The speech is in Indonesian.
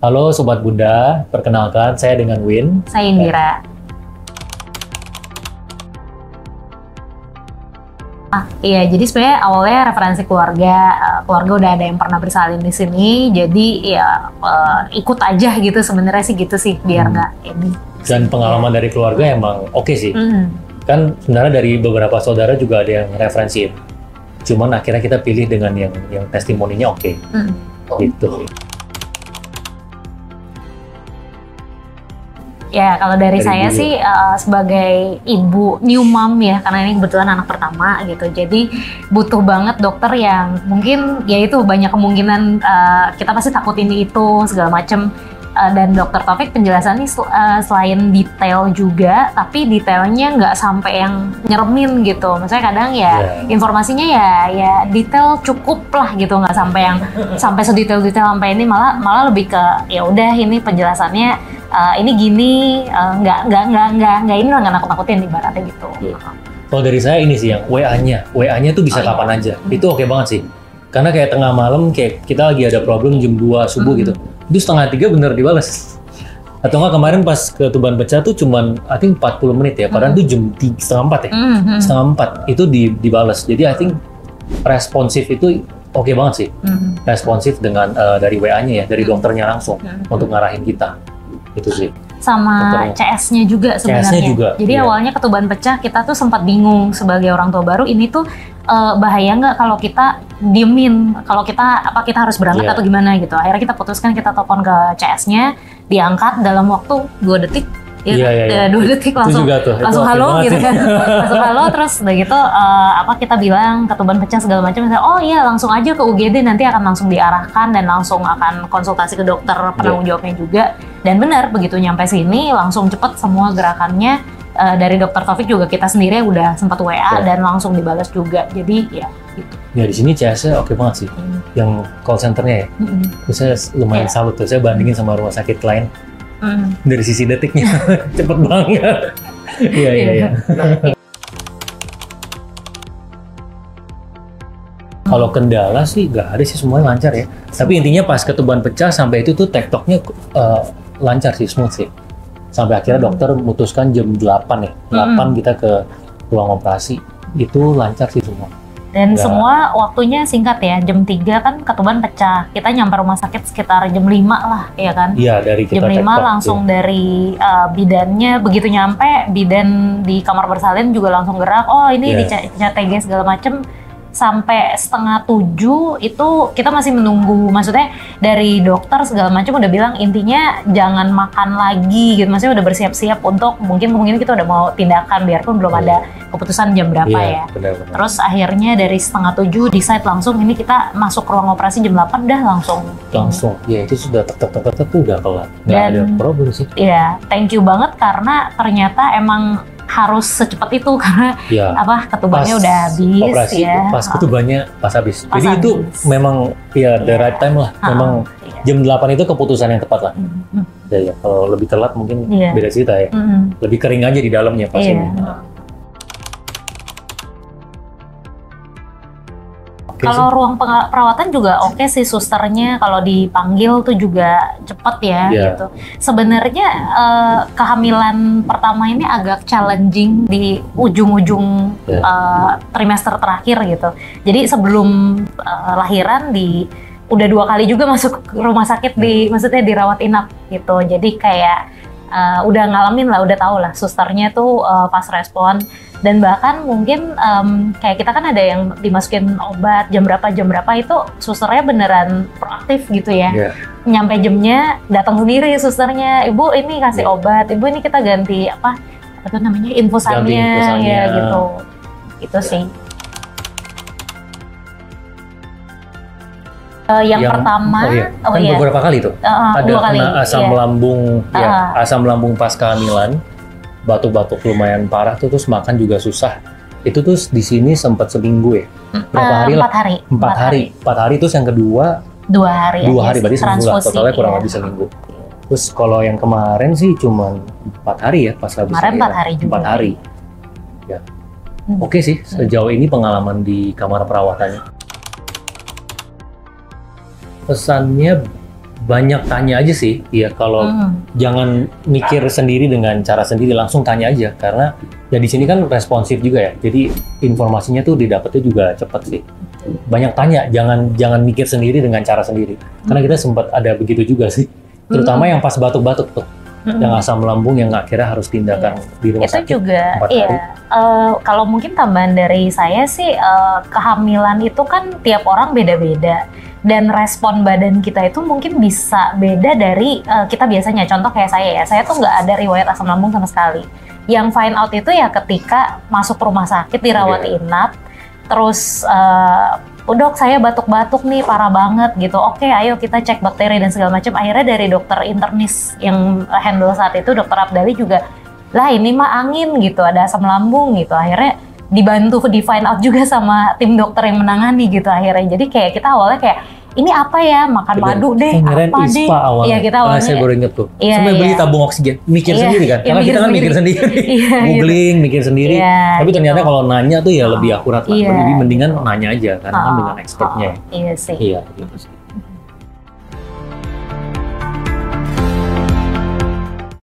Halo Sobat Bunda, perkenalkan saya dengan Win. Saya Indira. Iya, jadi sebenarnya awalnya referensi keluarga udah ada yang pernah bersalin di sini, jadi ya ikut aja gitu sebenarnya sih gitu sih biar nggak ini. Dan pengalaman dari keluarga emang oke sih. Kan sebenarnya dari beberapa saudara juga ada yang referensiin. Cuman akhirnya kita pilih dengan yang testimoninya oke. Gitu. Ya, kalau dari saya dulu. sih sebagai ibu new mom ya, karena ini kebetulan anak pertama gitu. Jadi butuh banget dokter yang mungkin ya itu banyak kemungkinan kita pasti takut ini itu segala macem. Dan Dokter Taufik penjelasannya selain detail juga, tapi detailnya nggak sampai yang nyeremin gitu. Maksudnya kadang ya informasinya ya detail cukup lah gitu, nggak sampai yang sampai sedetail-detail sampai ini, malah lebih ke ya udah ini penjelasannya ini gini, nggak ini lah, nggak nakut-nakutin ibaratnya gitu. Kalau dari saya ini sih yang WA-nya tuh bisa kapan aja. Itu oke banget sih. Karena kayak tengah malam kayak kita lagi ada problem jam 2 subuh gitu. Itu 2:30 bener dibales. Atau nggak kemarin pas ke Tuban Pecah tuh cuman I think 40 menit ya. Padahal tuh jam 3:30 ya. 3:30 itu dibales. Jadi I think responsif itu oke banget sih. Responsif dengan dari WA-nya ya, dari dokternya langsung untuk ngarahin kita. Itu sih. Sama CS-nya juga sebenarnya. CS-nya juga. Jadi awalnya ketuban pecah kita tuh sempat bingung sebagai orang tua baru, ini tuh bahaya nggak kalau kita diemin, kalau kita harus berangkat atau gimana gitu. Akhirnya kita putuskan kita telepon ke CS-nya, diangkat dalam waktu 2 detik. 2 detik langsung halo gitu kan. Langsung halo, terus udah gitu kita bilang ketuban pecah segala macam. Oh iya, langsung aja ke UGD, nanti akan langsung diarahkan dan langsung akan konsultasi ke dokter penanggung jawabnya juga. Dan benar, begitu nyampe sini langsung cepet semua gerakannya. Dari Dokter Taufik juga kita sendiri udah sempat WA dan langsung dibalas juga. Jadi ya gitu. Ya di sini CS-nya oke banget sih. Yang call center-nya ya. Terus saya lumayan salut tuh. Saya bandingin sama rumah sakit lain. Dari sisi detiknya cepet banget. Iya. Kalau kendala sih nggak ada sih, semuanya lancar ya. Tapi intinya pas ketuban pecah sampai itu tuh tektoknya lancar sih, smooth sih. Sampai akhirnya dokter memutuskan jam 8 ya. 8 kita ke ruang operasi. Itu lancar sih semua. Dan semua waktunya singkat ya, jam 3 kan ketuban pecah. Kita nyampe rumah sakit sekitar jam 5 lah, ya kan? Iya, dari kita jam 5 langsung dari bidannya, begitu nyampe, bidan di kamar bersalin juga langsung gerak. Oh ini di CTG segala macem. Sampai 6:30 itu kita masih menunggu, maksudnya dari dokter segala macam udah bilang intinya jangan makan lagi gitu, maksudnya udah bersiap-siap untuk mungkin kita udah mau tindakan biarpun belum ada keputusan jam berapa ya. Benar. Terus akhirnya dari 6:30 decide langsung ini kita masuk ruang operasi jam 8 dah langsung. Ya itu sudah tek udah kelar, nggak ada problem sih. Iya, thank you banget karena ternyata emang harus secepat itu karena ketubannya udah habis operasi, ya. Pas ketubannya pas habis. Jadi itu memang the right time lah. Memang jam 8 itu keputusan yang tepat lah. Ya, kalau lebih telat mungkin beda cerita ya. Lebih kering aja di dalamnya pas ini. Kalau ruang perawatan juga oke sih, susternya kalau dipanggil tuh juga cepet ya gitu. Sebenarnya kehamilan pertama ini agak challenging di ujung-ujung trimester terakhir gitu. Jadi sebelum lahiran udah 2 kali juga masuk rumah sakit maksudnya dirawat inap gitu. Jadi kayak udah ngalamin lah, udah tahu lah susternya tuh fast respon. Dan bahkan mungkin kayak kita kan ada yang dimasukin obat jam berapa itu susternya beneran proaktif gitu ya. Nyampe jamnya datang sendiri susternya, ibu ini kasih obat, ibu ini kita ganti apa tuh namanya infusannya ya gitu. Itu sih. Yang pertama, beberapa kali tuh ada 2 kali. Asam lambung, asam lambung pas kehamilan. Batuk-batuk lumayan parah tuh, terus makan juga susah. Itu tuh di sini sempat seminggu ya. Berapa hari lah? 4 hari. 4 hari terus yang kedua 2 hari. 2 hari berarti seminggu lah, totalnya kurang lebih seminggu. Terus kalau yang kemarin sih cuma 4 hari ya pas habis. Kemarin 4 hari juga. 4 hari. Ya. Oke sih sejauh ini pengalaman di kamar perawatannya. Pesannya banyak tanya aja sih. Ya kalau jangan mikir sendiri dengan cara sendiri, langsung tanya aja. Karena ya di sini kan responsif juga ya. Jadi informasinya tuh didapatnya juga cepat sih. Banyak tanya, jangan mikir sendiri dengan cara sendiri. Karena kita sempat ada begitu juga sih. Terutama yang pas batuk-batuk tuh. Yang asam lambung yang akhirnya harus tindakan di rumah sakit. Itu juga, iya. Kalau mungkin tambahan dari saya sih, kehamilan itu kan tiap orang beda-beda. Dan respon badan kita itu mungkin bisa beda dari kita biasanya. Contoh kayak saya tuh nggak ada riwayat asam lambung sama sekali. Yang find out itu ya ketika masuk rumah sakit, dirawat inap, terus dok saya batuk-batuk nih parah banget gitu. Oke, ayo kita cek bakteri dan segala macam. Akhirnya dari dokter internis yang handle saat itu, dokter Abdali juga, lah ini mah angin gitu, ada asam lambung gitu. Akhirnya dibantu di find out juga sama tim dokter yang menangani gitu akhirnya. Jadi kayak kita awalnya kayak, ini apa ya, makan madu deh, apa deh. Iya, kita awalnya. Saya baru inget tuh. Sampai beli tabung oksigen, mikir sendiri kan. Karena kita kan mikir sendiri. Googling, mikir sendiri. Tapi ternyata kalau nanya tuh ya lebih akurat lah. Jadi mendingan nanya aja, karena kan dengan expertnya. Iya sih. Iya, gitu sih.